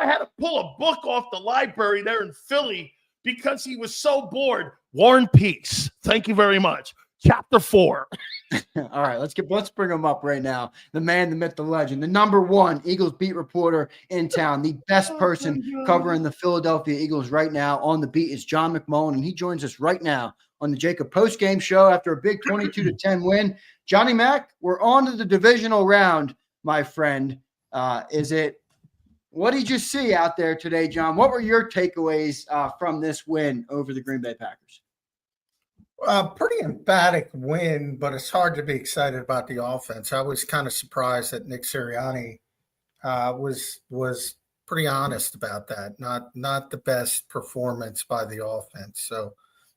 guy had to pull a book off the library there in Philly because he was so bored. War and Peace. Thank you very much. Chapter 4. All right, let's bring him up right now. The man, the myth, the legend, the #1 Eagles beat reporter in town, the best person covering the Philadelphia Eagles right now on the beat is John McMullen, and he joins us right now on the JAKIB postgame show after a big 22-10 win. Johnny Mac, we're on to the divisional round, my friend. What did you see out there today, John? What were your takeaways from this win over the Green Bay Packers? Pretty emphatic win, but it's hard to be excited about the offense. I was kind of surprised that Nick Sirianni was pretty honest about that. Not the best performance by the offense. So,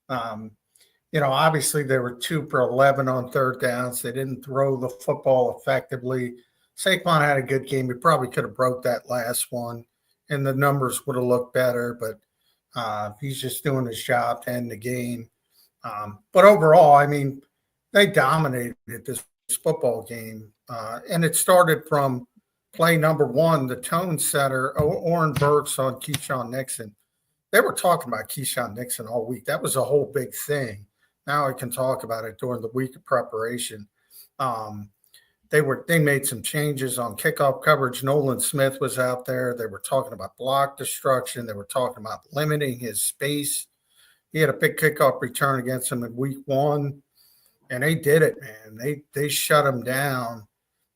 obviously they were 2 for 11 on third downs. They didn't throw the football effectively. Saquon had a good game. He probably could have broke that last one, and the numbers would have looked better. But he's just doing his job to end the game. But overall, I mean, they dominated this football game. And it started from play number 1, the tone setter, Oren Burks on Keyshawn Nixon. They were talking about Keyshawn Nixon all week. That was a whole big thing. Now I can talk about it during the week of preparation. They made some changes on kickoff coverage. Nolan Smith was out there. They were talking about block destruction. They were talking about limiting his space. He had a big kickoff return against him in week 1, and they did it, man. They shut him down.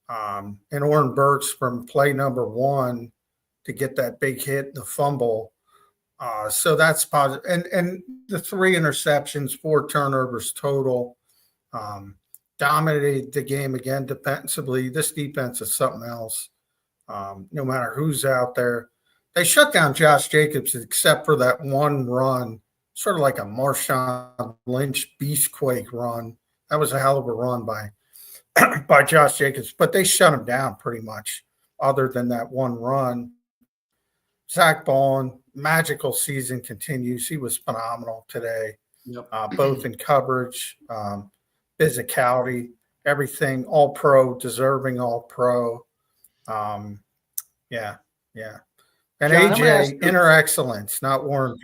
And Oren Burks from play number 1 to get that big hit, the fumble. So that's positive. And the 3 interceptions, 4 turnovers total. Dominated the game again defensively. This defense is something else. No matter who's out there. They shut down Josh Jacobs except for that one run. Sort of like a Marshawn Lynch beastquake run. That was a hell of a run by Josh Jacobs, but they shut him down pretty much other than that one run. Zach Bond, magical season continues. He was phenomenal today, both in coverage, physicality, everything, all pro, deserving all pro. Yeah. And John, AJ, inner excellence, not War and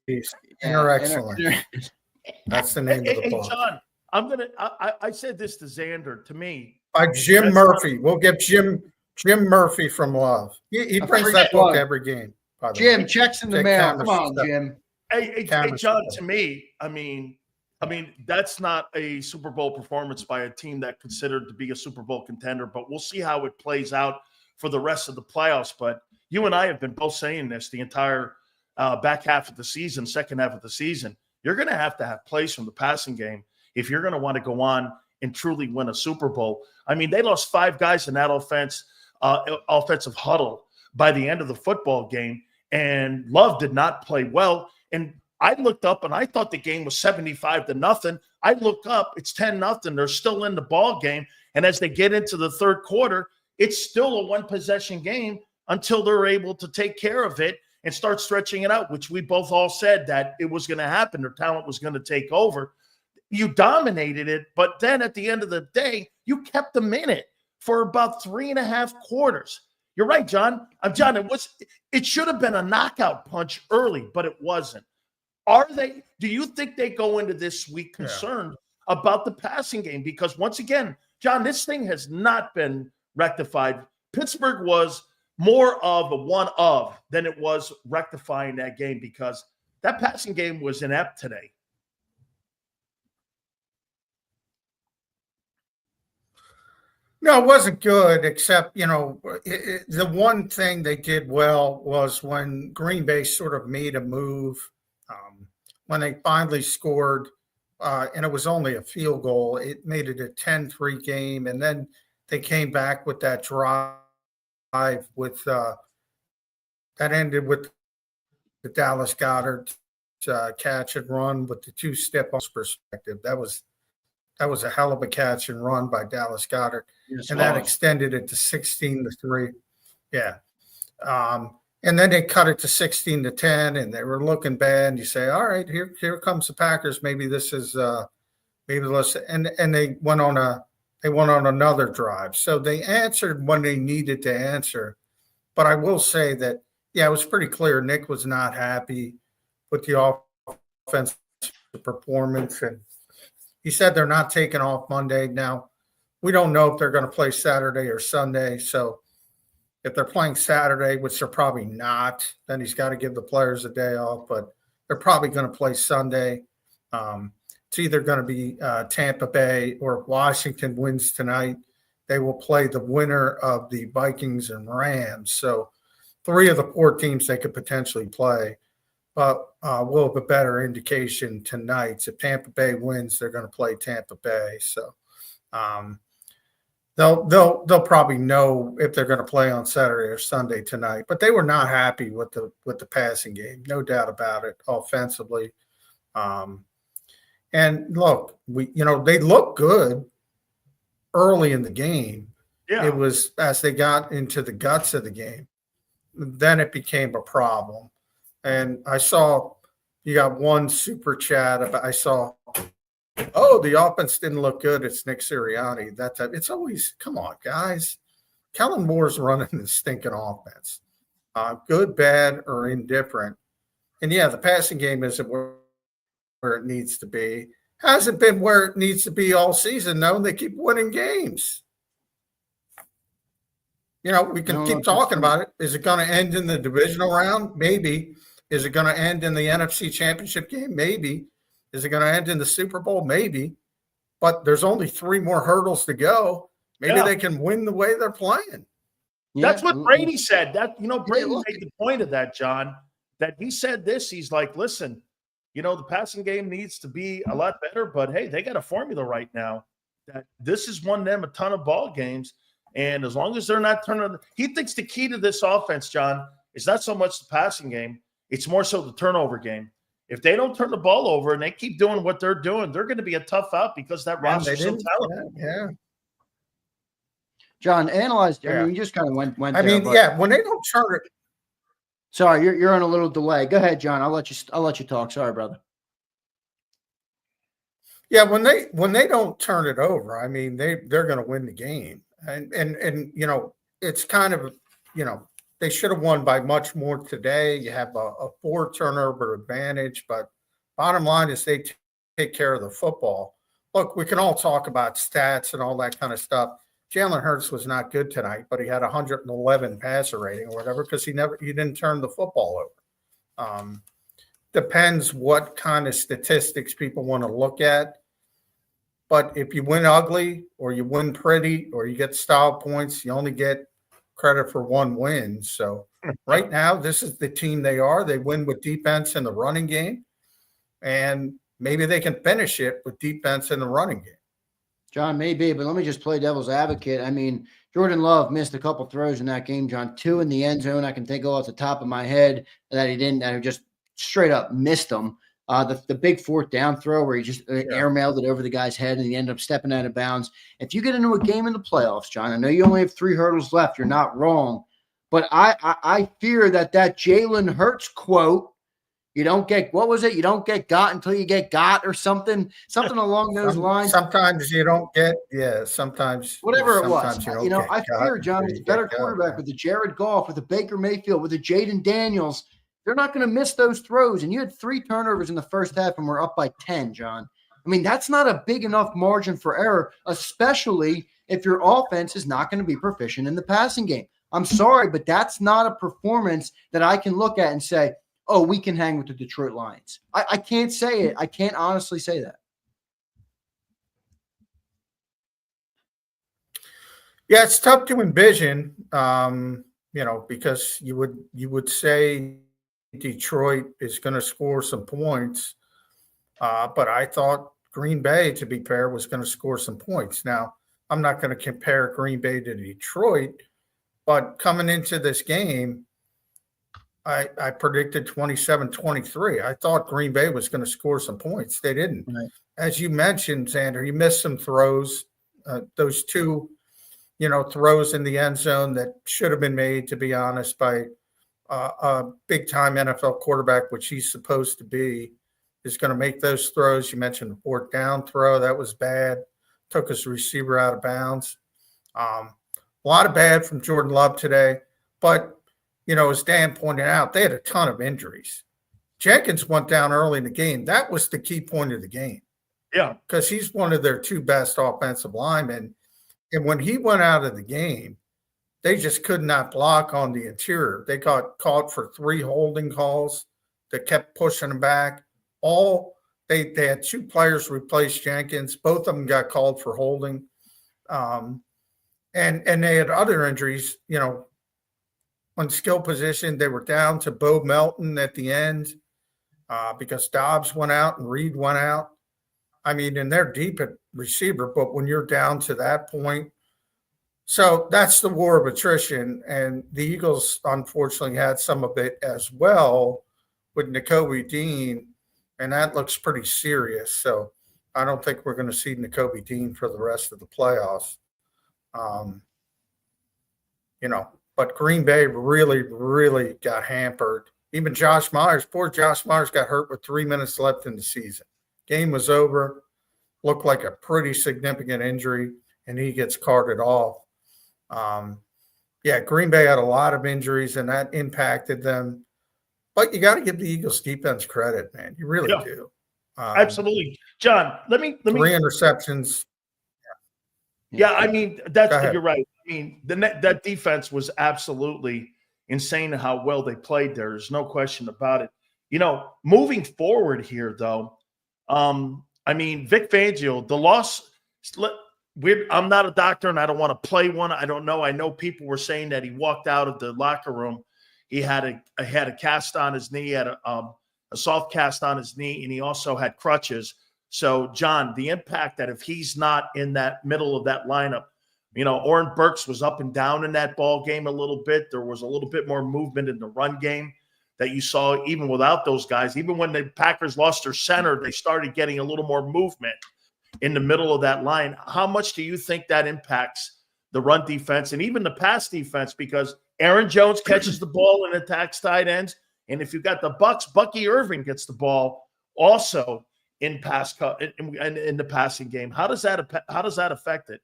Peace. Inner excellence. That's the name of the book. John, I said this to Zander. To me, by Jim Murphy. We'll get Jim Murphy from Love. He prints that book every game. Jim, checks in the mail. Come on, Jim. Hey, John. To me, I mean, that's not a Super Bowl performance by a team that considered to be a Super Bowl contender. But we'll see how it plays out for the rest of the playoffs. But you and I have been both saying this the entire back half of the season, second half of the season. You're going to have plays from the passing game if you're going to want to go on and truly win a Super Bowl. I mean, they lost 5 guys in that offensive huddle by the end of the football game, and Love did not play well. And I looked up, and I thought the game was 75-0. I look up, it's 10-0. They're still in the ball game, and as they get into the third quarter, it's still a one-possession game until they're able to take care of it and start stretching it out, which we both all said that it was going to happen. Their talent was going to take over. You dominated it, but then at the end of the day, you kept them in it for about 3.5 quarters. You're right, John. John, it should have been a knockout punch early, but it wasn't. Do you think they go into this week concerned about the passing game? Because once again, John, this thing has not been rectified. Pittsburgh was more of a one of than it was rectifying that game because that passing game was inept today. No, it wasn't good, except, the one thing they did well was when Green Bay sort of made a move, when they finally scored, and it was only a field goal, it made it a 10-3 game, and then they came back with that drive with that ended with the Dallas Goedert catch and run with the 2-step perspective. That was a hell of a catch and run by Dallas Goedert, and that extended it to 16-3. Yeah, and then they cut it to 16-10, and they were looking bad. And you say, all right, here comes the Packers. Maybe this is maybe let's and they went on another drive. So they answered when they needed to answer. But I will say that yeah, it was pretty clear Nick was not happy with the offensive performance, and he said they're not taking off Monday. Now, we don't know if they're going to play Saturday or Sunday, so if they're playing Saturday, which they're probably not, then he's got to give the players a day off, but they're probably going to play Sunday. It's either going to be Tampa Bay, or if Washington wins tonight, they will play the winner of the Vikings and Rams. So 3 of the 4 teams they could potentially play, but we'll have a better indication tonight. So if Tampa Bay wins, they're going to play Tampa Bay. So they'll probably know if they're going to play on Saturday or Sunday tonight. But they were not happy with the passing game, no doubt about it, offensively. And look, they look good early in the game. Yeah. It was as they got into the guts of the game, then it became a problem. And I saw you got one super chat about, I saw, oh, the offense didn't look good. It's Nick Sirianni. That type. It's always, come on, guys. Kellen Moore's running the stinking offense. Good, bad, or indifferent. And yeah, the passing game isn't where it needs to be. Hasn't been where it needs to be all season, though. They keep winning games. We can keep talking about it. Is it going to end in the divisional round? Maybe. Is it going to end in the NFC Championship game? Maybe. Is it going to end in the Super Bowl? Maybe. But there's only 3 more hurdles to go. Maybe they can win the way they're playing. That's what Brady said. Brady made the point of that, John, that he said this. He's like, listen, the passing game needs to be a lot better, but hey, they got a formula right now that this has won them a ton of ball games. And as long as they're not turning, he thinks the key to this offense, John, is not so much the passing game. It's more so the turnover game. If they don't turn the ball over and they keep doing what they're doing, they're going to be a tough out because that roster is so talented. Yeah. John, analyze. I mean, you just kind of went. I mean, when they don't turn it. Sorry, you're on a little delay. Go ahead, John. I'll let you talk. Sorry, brother. Yeah, when they don't turn it over, I mean, they're going to win the game. And it's kind of, they should have won by much more today. You have a 4 turnover advantage, but bottom line is they take care of the football. Look, we can all talk about stats and all that kind of stuff. Jalen Hurts was not good tonight, but he had 111 passer rating or whatever because he didn't turn the football over. Depends what kind of statistics people want to look at. But if you win ugly or you win pretty or you get style points, you only get credit for 1 win. So right now, this is the team they are. They win with defense in the running game, and maybe they can finish it with defense in the running game. John, maybe, but let me just play devil's advocate. I mean, Jordan Love missed a couple throws in that game, John. 2 in the end zone. I can think off the top of my head that he didn't, that he just straight up missed them. The big 4th down throw where he just airmailed it over the guy's head and he ended up stepping out of bounds. If you get into a game in the playoffs, John, I know you only have 3 hurdles left. You're not wrong. But I fear that Jalen Hurts quote, you don't get, what was it? You don't get got until you get got or something along those lines. Sometimes you don't get, sometimes. Whatever it was. I fear, John, is a better quarterback with a Jared Goff, with a Baker Mayfield, with a Jaden Daniels. They're not going to miss those throws. And you had 3 turnovers in the first half and we're up by 10, John. I mean, that's not a big enough margin for error, especially if your offense is not going to be proficient in the passing game. I'm sorry, but that's not a performance that I can look at and say, oh, we can hang with the Detroit Lions. I can't say it. I can't honestly say that. Yeah, it's tough to envision, because you would say Detroit is going to score some points, but I thought Green Bay, to be fair, was going to score some points. Now, I'm not going to compare Green Bay to Detroit, but coming into this game, I predicted 27-23. I thought Green Bay was going to score some points. They didn't. Right. As you mentioned, Zander, he missed some throws. Those 2, throws in the end zone that should have been made, to be honest, by a big-time NFL quarterback, which he's supposed to be, is going to make those throws. You mentioned the 4th down throw. That was bad. Took his receiver out of bounds. A lot of bad from Jordan Love today. But, as Dan pointed out, they had a ton of injuries. Jenkins went down early in the game. That was the key point of the game. Yeah. Because he's one of their two best offensive linemen. And when he went out of the game, they just could not block on the interior. They got caught for 3 holding calls that kept pushing them back. They had 2 players replace Jenkins. Both of them got called for holding. And they had other injuries, on skill position. They were down to Bo Melton at the end because Dobbs went out and Reed went out. I mean, and they're deep at receiver, but when you're down to that point, so that's the war of attrition. And the Eagles, unfortunately, had some of it as well with Nakobe Dean, and that looks pretty serious. So I don't think we're going to see Nakobe Dean for the rest of the playoffs. But Green Bay really, really got hampered. Even poor Josh Myers got hurt with 3 minutes left in the season. Game was over, looked like a pretty significant injury, and he gets carted off. Green Bay had a lot of injuries, and that impacted them. But you got to give the Eagles defense credit, man. You really do. Absolutely. John, let me 3 interceptions. Yeah, I mean, you're right. I mean, that defense was absolutely insane how well they played there. There's no question about it. Moving forward here, though, I mean, Vic Fangio, the loss, I'm not a doctor and I don't want to play one. I don't know. I know people were saying that he walked out of the locker room. He had a cast on his knee, had a soft cast on his knee, and he also had crutches. So, John, the impact that if he's not in that middle of that lineup, Oren Burks was up and down in that ball game a little bit. There was a little bit more movement in the run game that you saw even without those guys. Even when the Packers lost their center, they started getting a little more movement in the middle of that line. How much do you think that impacts the run defense and even the pass defense? Because Aaron Jones catches the ball and attacks tight ends. And if you've got the Bucks, Bucky Irving gets the ball also in the passing game. How does that affect it?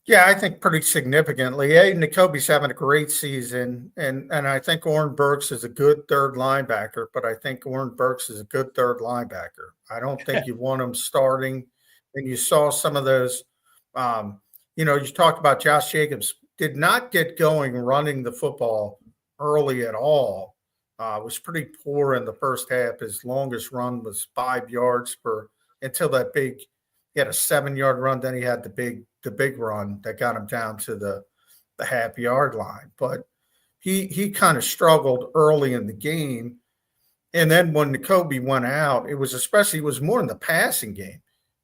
Yeah, I think pretty significantly. Nakobe's having a great season, and I think Oren Burks is a good third linebacker, but I think Oren Burks is a good third linebacker. I don't think you want him starting. And you saw some of those, you talked about Josh Jacobs did not get going running the football early at all. Was pretty poor in the first half. His longest run was 5 yards until that big. He had a 7-yard run. Then he had the big run that got him down to the half-yard line. But he kind of struggled early in the game. And then when Nakobe went out, it was more in the passing game.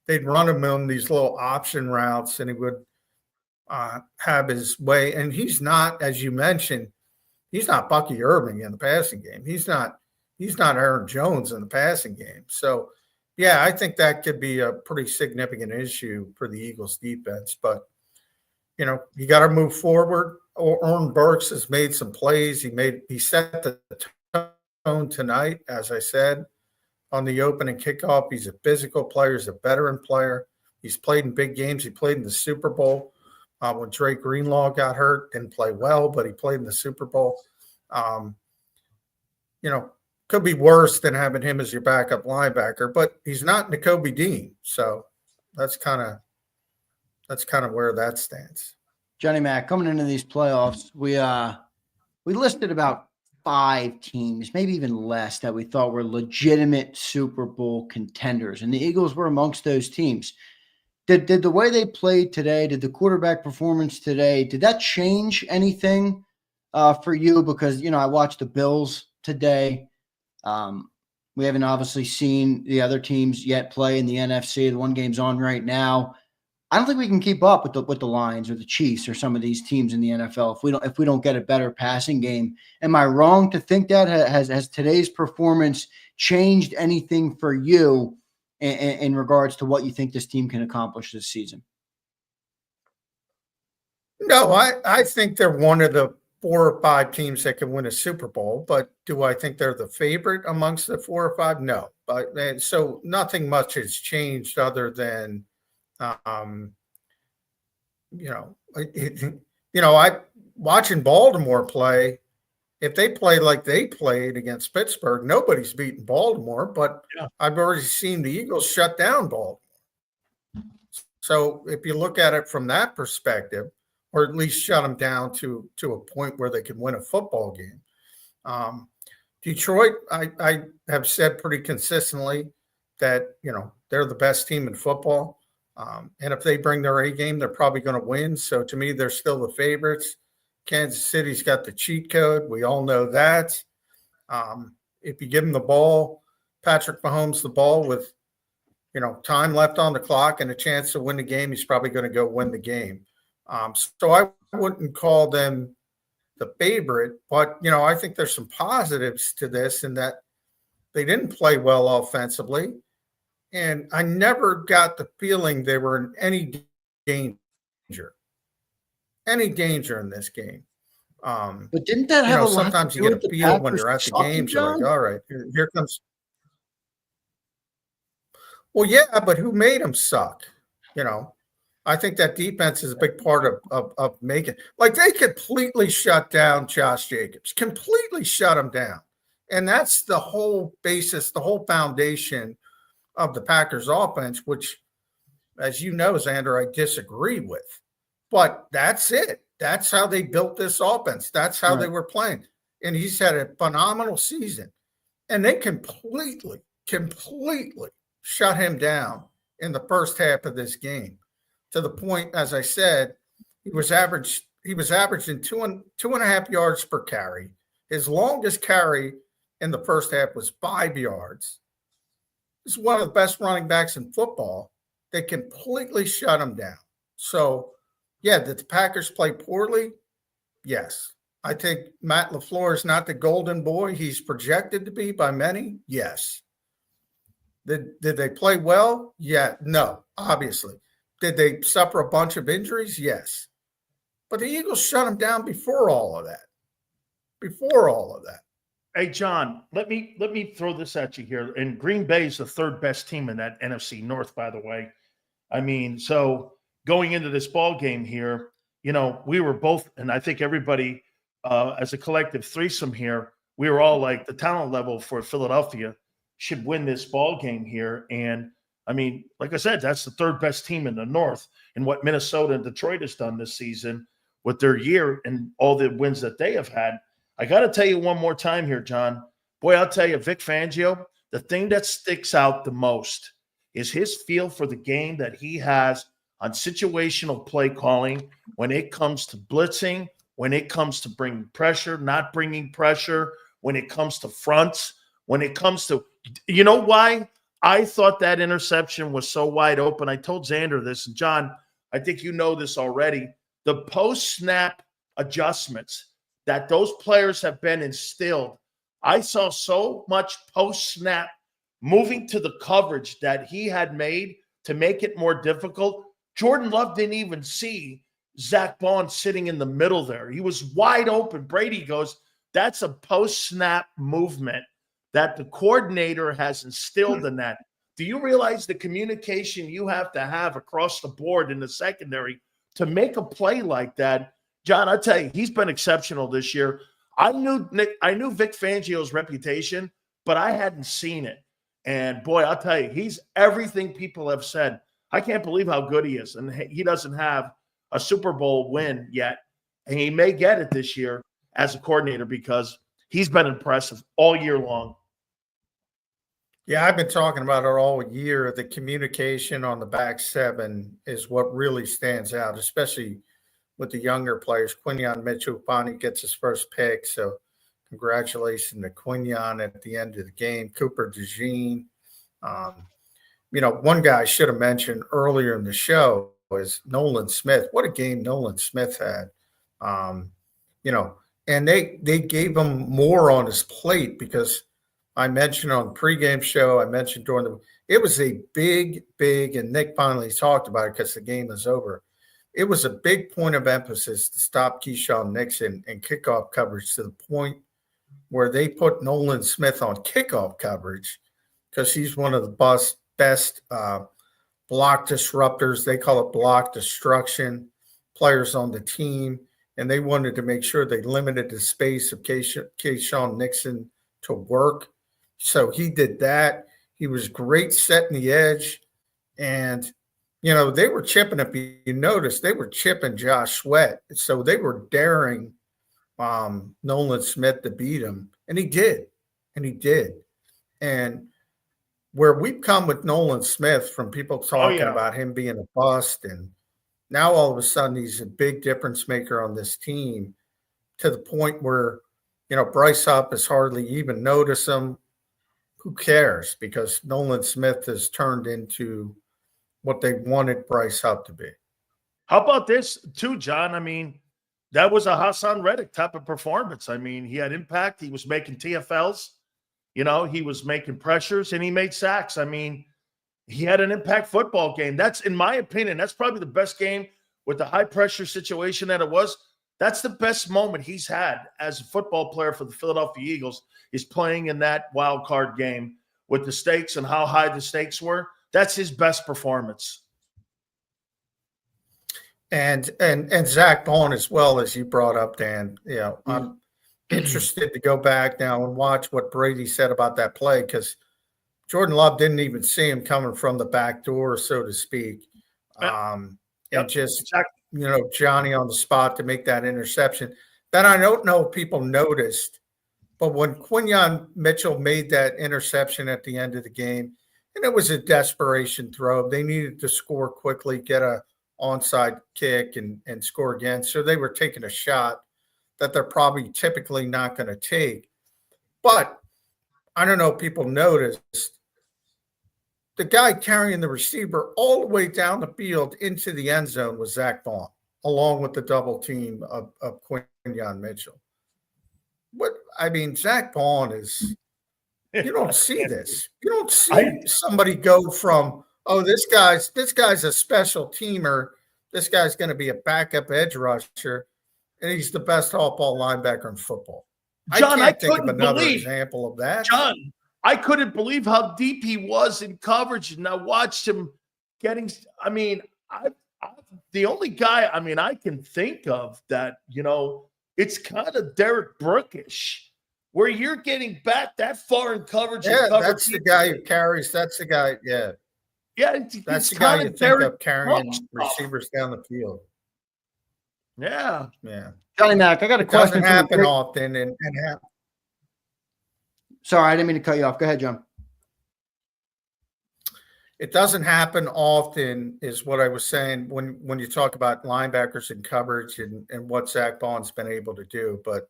They'd run him on these little option routes, and he would have his way. And he's not, as you mentioned, he's not Bucky Irving in the passing game. He's not Aaron Jones in the passing game. So, yeah, I think that could be a pretty significant issue for the Eagles defense. But, you got to move forward. Oren Burks has made some plays. He set the tone tonight, as I said, on the opening kickoff. He's a physical player. He's a veteran player. He's played in big games. He played in the Super Bowl. When Dre Greenlaw got hurt, didn't play well, but he played in the Super Bowl. Could be worse than having him as your backup linebacker, but he's not Nakobe Dean. So that's kind of where that stands. Johnny Mac, coming into these playoffs, we listed about 5 teams, maybe even less, that we thought were legitimate Super Bowl contenders, and the Eagles were amongst those teams. Did the way they played today, did the quarterback performance today, did that change anything for you? Because, I watched the Bills today. We haven't obviously seen the other teams yet play in the NFC. The one game's on right now. I don't think we can keep up with the Lions or the Chiefs or some of these teams in the NFL if we don't get a better passing game. Am I wrong to think that? Has today's performance changed anything for you in regards to what you think this team can accomplish this season? No, I think they're one of the 4 or 5 teams that can win a Super Bowl, but do I think they're the favorite amongst the 4 or 5? No. But so nothing much has changed other than, I watching Baltimore play. If they play like they played against Pittsburgh, nobody's beaten Baltimore. But Yeah. I've already seen the Eagles shut down Baltimore. So if you look at it from that perspective, or at least shut them down to a point where they can win a football game. Detroit, I have said pretty consistently that, they're the best team in football. And if they bring their A game, they're probably going to win. So to me, they're still the favorites. Kansas City's got the cheat code. We all know that. If you give them the ball, Patrick Mahomes the ball with, time left on the clock and a chance to win the game, he's probably going to go win the game. So I wouldn't call them the favorite, but, I think there's some positives to this in that they didn't play well offensively. And I never got the feeling they were in any danger in this game. But didn't that have a lot sometimes to you do get with a the feel when Packers you're at the sucking, games, you're like, John? all right, here comes. Well, yeah, but who made them suck? I think that defense is a big part of making, like, they completely shut down Josh Jacobs, completely shut him down. And that's the whole basis, the whole foundation of the Packers offense, which, as you know, Zander, I disagree with. But that's it. That's how they built this offense. That's how they were playing. And he's had a phenomenal season. And they completely shut him down in the first half of this game, to the point, as I said, he was averaging 2.5 yards per carry. His longest carry in the first half was 5 yards. He's one of the best running backs in football. They completely shut him down. So, yeah, did the Packers play poorly? Yes. I think Matt LaFleur is not the golden boy he's projected to be by many. Yes. Did they play well? Yeah. No, obviously. Did they suffer a bunch of injuries? Yes. But the Eagles shut them down before all of that. Hey, John, let me throw this at you here. And Green Bay is the third best team in that NFC North, by the way. I mean, so going into this ball game here, we were both, and I think everybody as a collective threesome here, we were all like, the talent level for Philadelphia should win this ball game here. And I mean, like I said, that's the third best team in the North. And what Minnesota and Detroit has done this season with their year and all the wins that they have had. I got to tell you one more time here, John. Boy, I'll tell you, Vic Fangio, the thing that sticks out the most is his feel for the game that he has on situational play calling when it comes to blitzing, when it comes to bringing pressure, not bringing pressure, when it comes to fronts, when it comes to – you know why I thought that interception was so wide open? I told Zander this, and John, I think you know this already. The post-snap adjustments that those players have been instilled, I saw so much post-snap moving to the coverage that he had made to make it more difficult. Jordan Love didn't even see Zach Bond sitting in the middle there. He was wide open. Brady goes, that's a post-snap movement that the coordinator has instilled in that. Do you realize the communication you have to have across the board in the secondary to make a play like that? John, I tell you, he's been exceptional this year. I knew Vic Fangio's reputation, but I hadn't seen it. And boy, I'll tell you, he's everything people have said. I can't believe how good he is. And he doesn't have a Super Bowl win yet. And he may get it this year as a coordinator because he's been impressive all year long. Yeah, I've been talking about it all year. The communication on the back seven is what really stands out, especially with the younger players. Quinyon Mitchell-Bonnie gets his first pick, so congratulations to Quinyon at the end of the game. Cooper DeJean. One guy I should have mentioned earlier in the show was Nolan Smith. What a game Nolan Smith had. And they gave him more on his plate because I mentioned on the pregame show, I mentioned it was a big, and Nick finally talked about it because the game is over. It was a big point of emphasis to stop Keyshawn Nixon and kickoff coverage to the point where they put Nolan Smith on kickoff coverage because he's one of the best block disruptors. They call it block destruction players on the team. and they wanted to make sure they limited the space of Keyshawn Nixon to work. So he did that. He was great setting the edge. And, they were chipping, if you noticed, they were chipping Josh Sweat. So they were daring Nolan Smith to beat him. And he did. And where we've come with Nolan Smith from people talking about him being a bust, and now all of a sudden he's a big difference maker on this team, to the point where, Bryce Hupp has hardly even noticed him. Who cares? Because Nolan Smith has turned into what they wanted Bryce Hupp to be. How about this too, John? I mean, that was a Hassan Reddick type of performance. I mean, he had impact. He was making TFLs. He was making pressures, and he made sacks. I mean, he had an impact football game. That's, in my opinion, that's probably the best game with the high-pressure situation that it was. That's the best moment he's had as a football player for the Philadelphia Eagles, is playing in that wild card game with the stakes and how high the stakes were. That's his best performance. And Zach Bond, as well, as you brought up, Dan. I'm interested to go back now and watch what Brady said about that play, because Jordan Love didn't even see him coming from the back door, so to speak. And just, Johnny on the spot to make that interception. That I don't know if people noticed, but when Quinyon Mitchell made that interception at the end of the game, and it was a desperation throw, they needed to score quickly, get a onside kick and score again. So they were taking a shot that they're probably typically not going to take. But I don't know if people noticed, the guy carrying the receiver all the way down the field into the end zone was Zach Bond, along with the double team of Quinyon Mitchell. Zach Bond is, you don't see this. You don't see somebody go from, this guy's a special teamer, this guy's going to be a backup edge rusher, and he's the best off-ball linebacker in football. John, I can't think of another example of that. John, I couldn't believe how deep he was in coverage, and I watched him getting – the only guy, I can think of that, it's kind of Derek Brookish, where you're getting back that far in coverage. Yeah, that's the guy who carries – that's the guy, yeah. Yeah, that's the guy you think of carrying receivers down the field. Yeah. Johnny Mac, I got a question. Doesn't happen often, Sorry, I didn't mean to cut you off. Go ahead, John. It doesn't happen often, is what I was saying, when you talk about linebackers and coverage and what Zach Bond's been able to do. But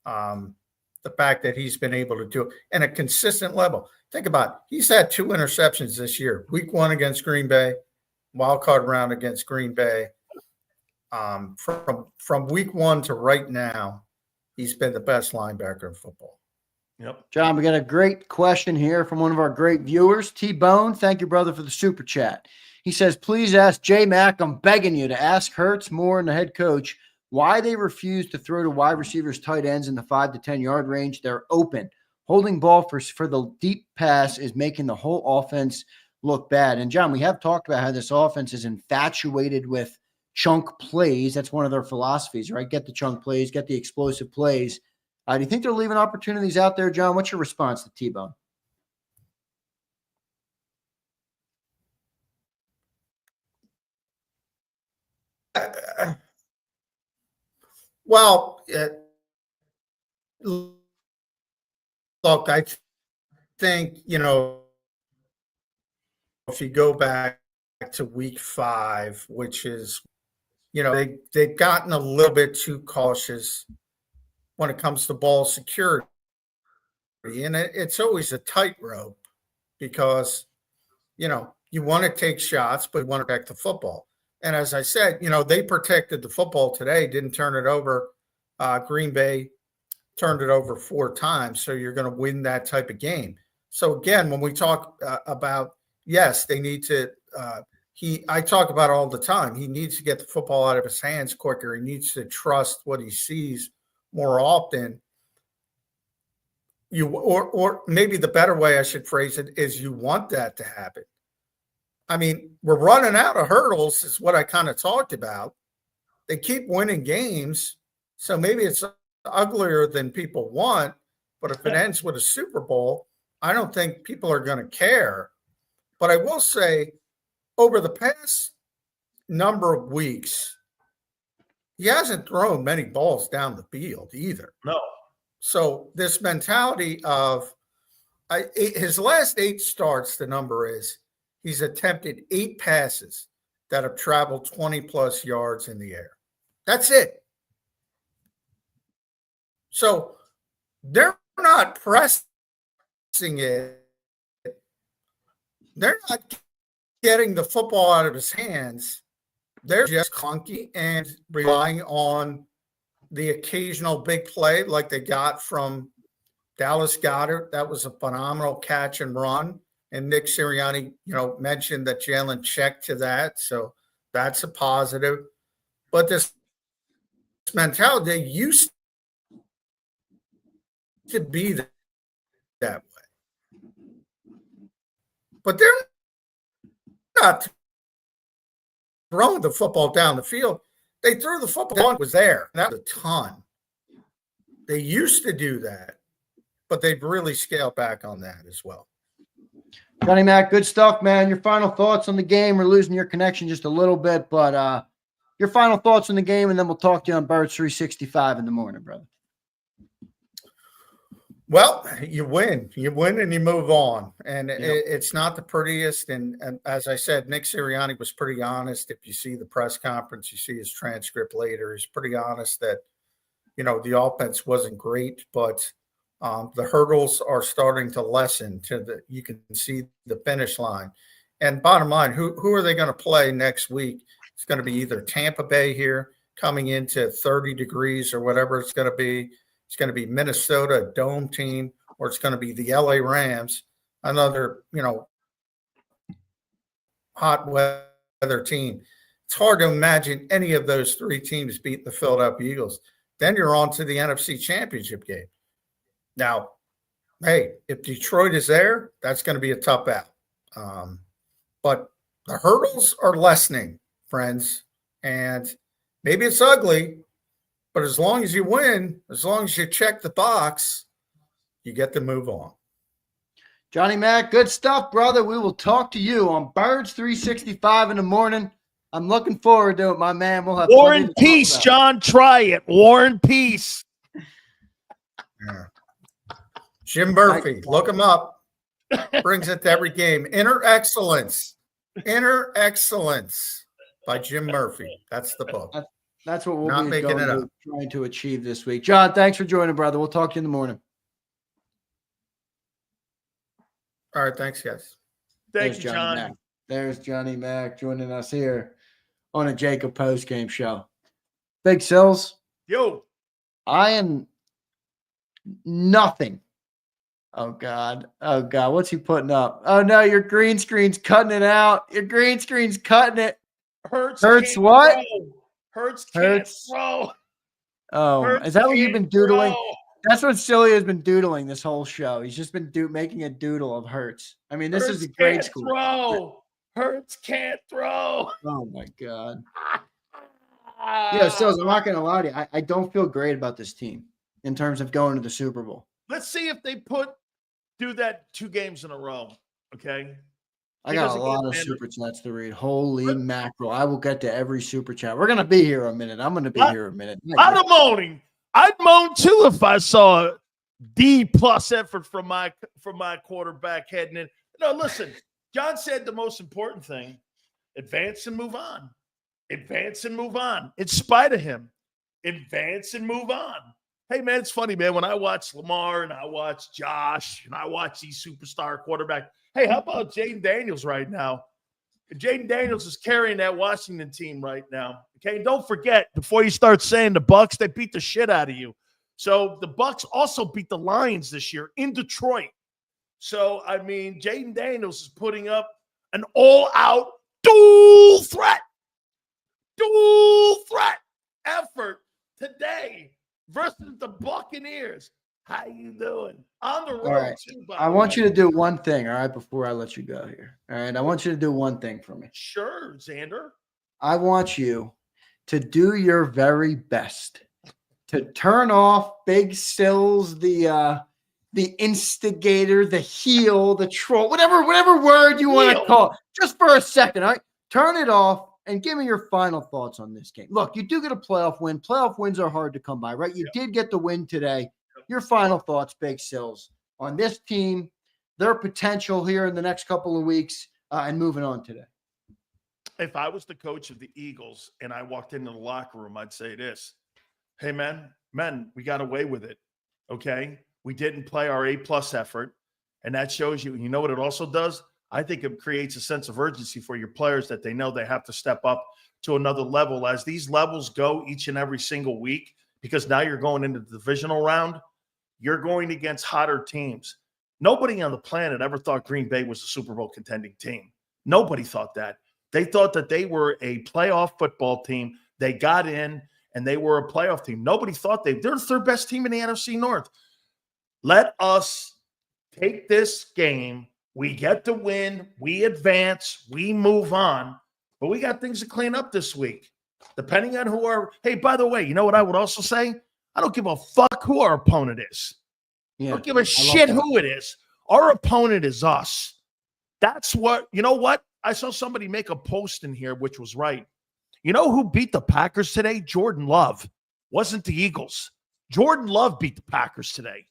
the fact that he's been able to do it at a consistent level. Think about it. He's had 2 interceptions this year. Week 1 against Green Bay, wild card round against Green Bay. From week 1 to right now, he's been the best linebacker in football. Yep. John, we got a great question here from one of our great viewers, T-Bone. Thank you, brother, for the super chat. He says, please ask J-Mac, I'm begging you to ask Hurts, Moore, and the head coach why they refuse to throw to wide receivers, tight ends in the 5 to 10 yard range. They're open. Holding ball for the deep pass is making the whole offense look bad. And, John, we have talked about how this offense is infatuated with chunk plays. That's one of their philosophies, right? Get the chunk plays, get the explosive plays. Do you think they're leaving opportunities out there, John? What's your response to T-Bone? Well, look, I think, if you go back to week 5, which is, they've gotten a little bit too cautious when it comes to ball security. And it's always a tightrope because, you want to take shots, but you want to protect the football. And as I said, they protected the football today, didn't turn it over. Green Bay turned it over 4 times, so you're going to win that type of game. So, again, when we talk about, yes, they need to I talk about it all the time. He needs to get the football out of his hands quicker. He needs to trust what he sees more often. Or maybe the better way I should phrase it is you want that to happen. We're running out of hurdles is what I kind of talked about. They keep winning games, So maybe it's uglier than people want, but if it ends with a Super Bowl, I don't think people are going to care. But I will say, over the past number of weeks, he hasn't thrown many balls down the field either. No. So this mentality of his last 8 starts, the number is he's attempted 8 passes that have traveled 20-plus yards in the air. That's it. So they're not pressing it. They're not getting the football out of his hands. They're just clunky and relying on the occasional big play like they got from Dallas Goedert. That was a phenomenal catch and run. And Nick Sirianni, mentioned that Jalen checked to that. So that's a positive. But this mentality, they used to be that way. But they're not throwing the football down the field. They threw the football. One was there. That was a ton. They used to do that, but they've really scaled back on that as well. Johnny Mac, good stuff, man. Your final thoughts on the game. We're losing your connection just a little bit, but your final thoughts on the game, and then we'll talk to you on Birds 365 in the morning, brother. Well, you win and you move on. And it's not the prettiest. And as I said, Nick Sirianni was pretty honest. If you see the press conference, you see his transcript later, he's pretty honest that, the offense wasn't great, but the hurdles are starting to lessen you can see the finish line. And bottom line, who are they going to play next week? It's going to be either Tampa Bay here coming into 30 degrees or whatever it's going to be. It's going to be Minnesota, a dome team, or it's going to be the LA Rams, another, hot weather team. It's hard to imagine any of those 3 teams beating the Philadelphia Eagles. Then you're on to the NFC Championship game. Now, hey, if Detroit is there, that's going to be a tough out. But the hurdles are lessening, friends, and maybe it's ugly. But as long as you win, as long as you check the box, you get to move on. Johnny Mac, good stuff, brother. We will talk to you on Birds 365 in the morning. I'm looking forward to it, my man. We'll have War and Peace, John. Try it. War and Peace. Yeah. Jim Murphy, look him up. Brings it to every game. Inner Excellence by Jim Murphy. That's the book. That's what we'll Not be trying to achieve this week. John, thanks for joining, brother. We'll talk to you in the morning. All right. Thanks, guys. Thank you, John. Mac. There's Johnny Mac joining us here on a JAKIB postgame show. Big Sills. Yo. I am nothing. Oh, God. What's he putting up? Oh, no, your green screen's cutting it out. Your green screen's cutting it. Hurts what? Throw. Hurts can't throw. Oh, Hurts is that what you've been doodling? throw. That's what Silly has been doodling this whole show. He's just been making a doodle of Hurts. I mean, this Hurts is a grade can't school. Throw. Hurts can't throw. Oh, my God. Yeah, Sills, I'm not going to lie to you. I don't feel great about this team in terms of going to the Super Bowl. Let's see if they do that 2 games in a row, okay? I got a lot of super chats to read. Holy mackerel. I will get to every super chat. We're going to be here a minute. I'm going to be here a minute. I'd moan too if I saw a D+ effort from my quarterback heading in. No, listen, John said the most important thing, advance and move on. Advance and move on. In spite of him, advance and move on. Hey, man, it's funny, man. When I watch Lamar and I watch Josh and I watch these superstar quarterbacks, hey, how about Jaden Daniels right now? Jaden Daniels is carrying that Washington team right now. Okay, and don't forget, before you start saying the Bucs, they beat the shit out of you. So the Bucs also beat the Lions this year in Detroit. So, I mean, Jaden Daniels is putting up an all-out dual threat effort today versus the Buccaneers. How you doing? On the road, right. too, I want you to do one thing, all right, before I let you go here. All right, I want you to do one thing for me. Sure, Zander. I want you to do your very best to turn off Big Sills, the instigator, the heel, the troll, whatever word you want to call it, just for a second. All right, turn it off and give me your final thoughts on this game. Look, you do get a playoff win. Playoff wins are hard to come by, right? You did get the win today. Your final thoughts, Big Sills, on this team, their potential here in the next couple of weeks, and moving on today. If I was the coach of the Eagles and I walked into the locker room, I'd say this: hey, men, we got away with it. Okay. We didn't play our A+ effort. And that shows you know what it also does? I think it creates a sense of urgency for your players that they know they have to step up to another level as these levels go each and every single week, because now you're going into the divisional round. You're going against hotter teams. Nobody on the planet ever thought Green Bay was a Super Bowl contending team. Nobody thought that. They thought that they were a playoff football team. They got in and they were a playoff team. Nobody thought they're the third best team in the NFC North. Let us take this game. We get the win. We advance. We move on. But we got things to clean up this week. Depending on who our – hey, by the way, you know what I would also say? I don't give a fuck who our opponent is. Yeah, I don't give a shit who it is. Our opponent is us. That's what – you know what? I saw somebody make a post in here, which was right. You know who beat the Packers today? Jordan Love. Wasn't the Eagles. Jordan Love beat the Packers today.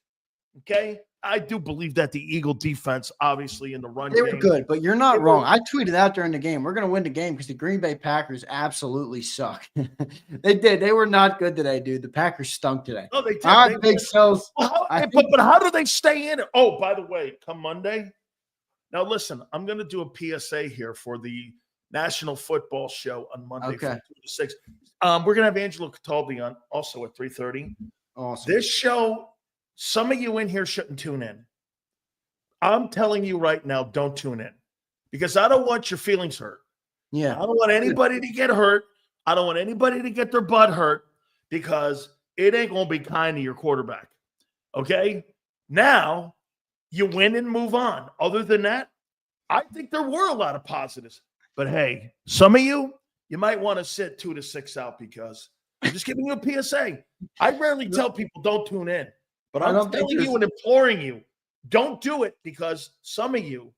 Okay? I do believe that the Eagle defense, obviously, in the run game. They were good, but you're not wrong. I tweeted out during the game, we're going to win the game because the Green Bay Packers absolutely suck. They did. They were not good today, dude. The Packers stunk today. Oh, they did. All right, Big Sills. But how do they stay in it? Oh, by the way, come Monday. Now, listen, I'm going to do a PSA here for the National Football Show on Monday from 2 to 6. We're going to have Angelo Cataldi on also at 3:30. Awesome. This show, some of you in here shouldn't tune in. I'm telling you right now, don't tune in because I don't want your feelings hurt. Yeah. I don't want anybody to get hurt. I don't want anybody to get their butt hurt because it ain't going to be kind to your quarterback. Okay? Now, you win and move on. Other than that, I think there were a lot of positives. But hey, some of you might want to sit 2 to 6 out because I'm just giving you a PSA. I rarely tell people don't tune in, but I'm telling you and imploring you, don't do it because some of you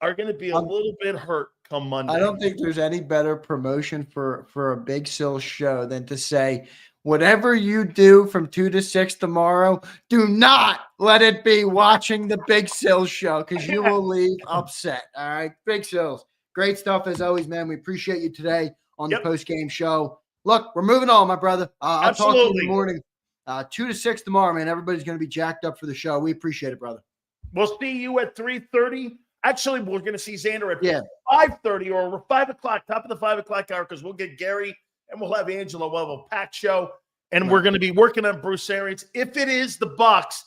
are going to be a little bit hurt come Monday. I don't think there's any better promotion for a Big Sill show than to say, whatever you do from 2 to 6 tomorrow, do not let it be watching the Big Sill show because you will leave upset. All right, Big Sills. Great stuff as always, man. We appreciate you today on the post-game show. Look, we're moving on, my brother. I'll talk to you in the morning. 2 to 6 tomorrow, man. Everybody's going to be jacked up for the show. We appreciate it, brother. We'll see you at 3:30. Actually, we're going to see Zander at 5:30 or 5 o'clock, top of the 5 o'clock hour, because we'll get Gary and we'll have Angela. We'll have a packed show, and we're going to be working on Bruce Arians. If it is the Bucs,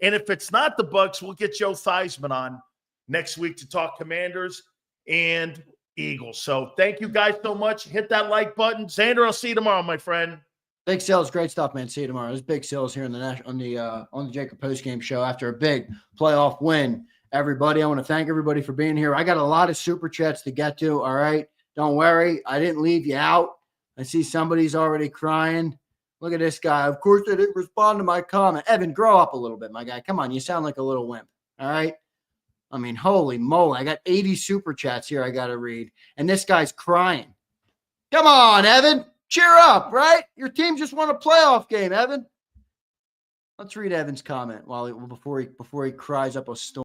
and if it's not the Bucs, we'll get Joe Theismann on next week to talk Commanders and Eagles. So thank you guys so much. Hit that like button. Zander, I'll see you tomorrow, my friend. Big Sills, great stuff, man. See you tomorrow. There's Big Sills here on the JAKIB postgame show after a big playoff win. Everybody, I want to thank everybody for being here. I got a lot of super chats to get to. All right, don't worry, I didn't leave you out. I see somebody's already crying. Look at this guy. Of course, I didn't respond to my comment. Evan, grow up a little bit, my guy. Come on, you sound like a little wimp. All right. I mean, holy moly. I got 80 super chats here I got to read. And this guy's crying. Come on, Evan. Cheer up, right? Your team just won a playoff game, Evan. Let's read Evan's comment before he cries up a storm.